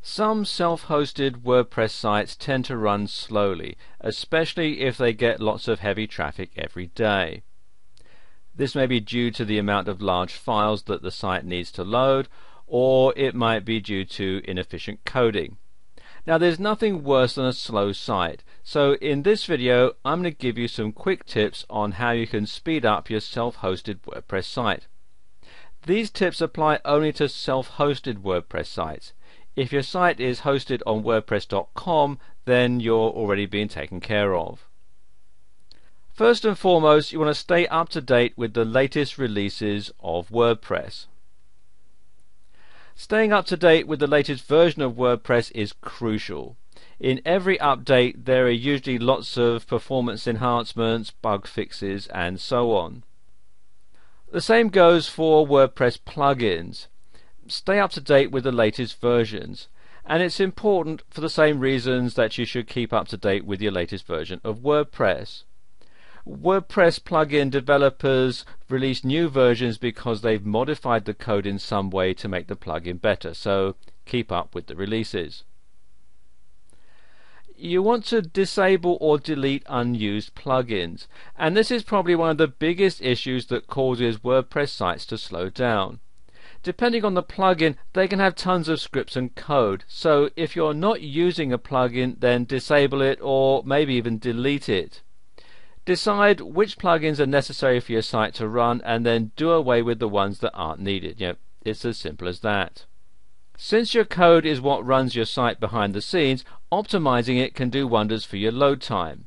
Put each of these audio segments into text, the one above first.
Some self-hosted WordPress sites tend to run slowly, especially if they get lots of heavy traffic every day. This may be due to the amount of large files that the site needs to load, or it might be due to inefficient coding. Now, there's nothing worse than a slow site, so in this video I'm going to give you some quick tips on how you can speed up your self-hosted WordPress site. These tips apply only to self-hosted WordPress sites. If your site is hosted on wordpress.com, then you're already being taken care of. First and foremost, you want to stay up to date with the latest releases of WordPress. Staying up to date with the latest version of WordPress is crucial. In every update there are usually lots of performance enhancements, bug fixes, and so on. The same goes for WordPress plugins. Stay up to date with the latest versions, and it's important for the same reasons that you should keep up to date with your latest version of WordPress. WordPress plugin developers release new versions because they've modified the code in some way to make the plugin better, so keep up with the releases. You want to disable or delete unused plugins, and this is probably one of the biggest issues that causes WordPress sites to slow down. Depending on the plugin, they can have tons of scripts and code, so if you're not using a plugin, then disable it or maybe even delete it. Decide which plugins are necessary for your site to run and then do away with the ones that aren't needed. It's as simple as that. Since your code is what runs your site behind the scenes, optimizing it can do wonders for your load time.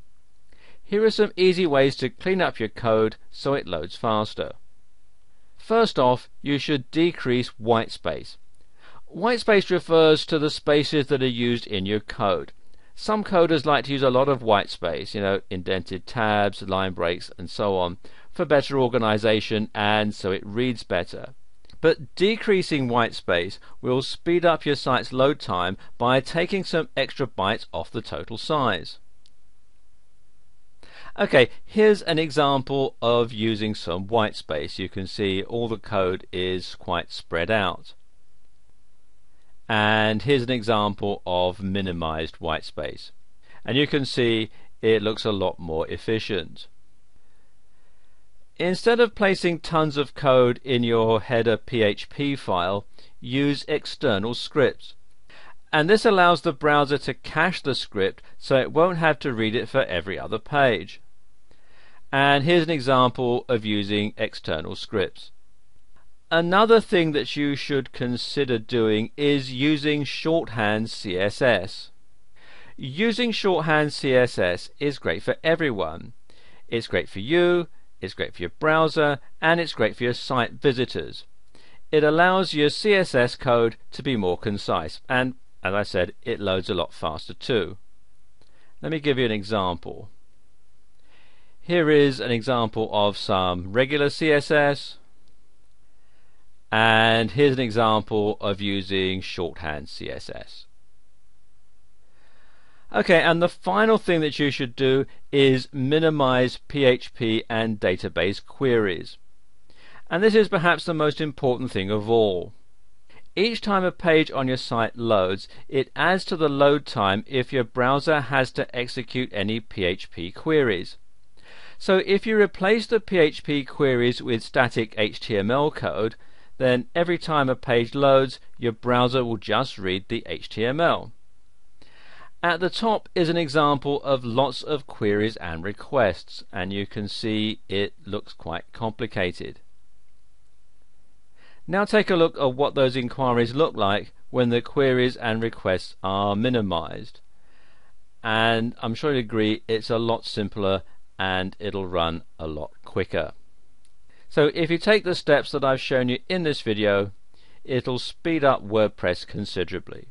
Here are some easy ways to clean up your code so it loads faster. First off, you should decrease whitespace. Whitespace refers to the spaces that are used in your code. Some coders like to use a lot of whitespace, indented tabs, line breaks, and so on, for better organization and so it reads better. But decreasing whitespace will speed up your site's load time by taking some extra bytes off the total size. Okay, here's an example of using some whitespace. You can see all the code is quite spread out. And here's an example of minimized whitespace. And you can see it looks a lot more efficient. Instead of placing tons of code in your header PHP file, use external scripts. And this allows the browser to cache the script so it won't have to read it for every other page. And here's an example of using external scripts. Another thing that you should consider doing is using shorthand CSS. Using shorthand CSS is great for everyone. It's great for you, it's great for your browser, and it's great for your site visitors. It allows your CSS code to be more concise, and as I said, it loads a lot faster too. Let me give you an example. Here is an example of some regular CSS, and here's an example of using shorthand CSS. Okay, and the final thing that you should do is minimize PHP and database queries. And this is perhaps the most important thing of all. Each time a page on your site loads, it adds to the load time if your browser has to execute any PHP queries. So if you replace the PHP queries with static HTML code, then every time a page loads, your browser will just read the HTML. At the top is an example of lots of queries and requests, and you can see it looks quite complicated. Now take a look at what those inquiries look like when the queries and requests are minimized. And I'm sure you agree it's a lot simpler and it'll run a lot quicker. So if you take the steps that I've shown you in this video, it'll speed up WordPress considerably.